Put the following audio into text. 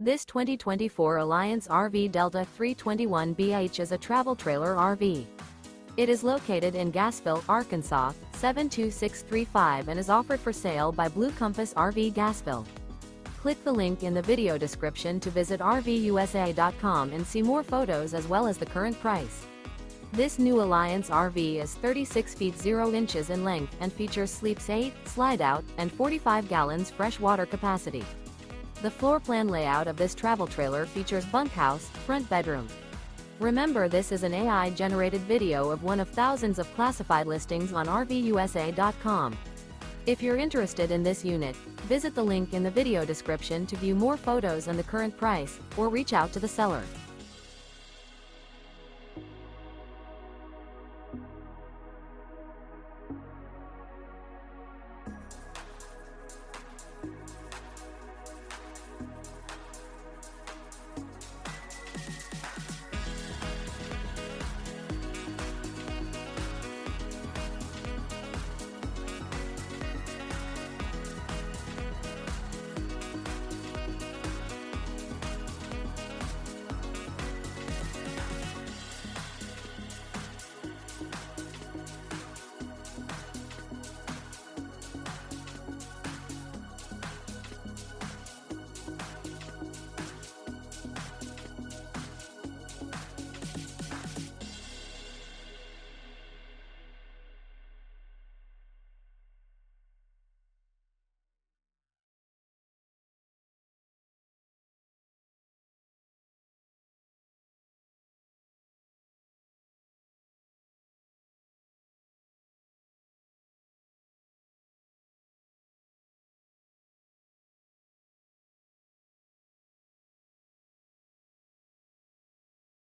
This 2024 Alliance RV Delta 321BH is a travel trailer RV. It is located in Gassville, Arkansas, 72635 and is offered for sale by Blue Compass RV Gassville. Click the link in the video description to visit RVUSA.com and see more photos as well as the current price. This new Alliance RV is 36 feet 0 inches in length and features sleeps 8, slide-out, and 45 gallons fresh water capacity. The floor plan layout of this travel trailer features bunkhouse, front bedroom. Remember, this is an AI-generated video of one of thousands of classified listings on RVUSA.com. If you're interested in this unit, visit the link in the video description to view more photos and the current price, or reach out to the seller.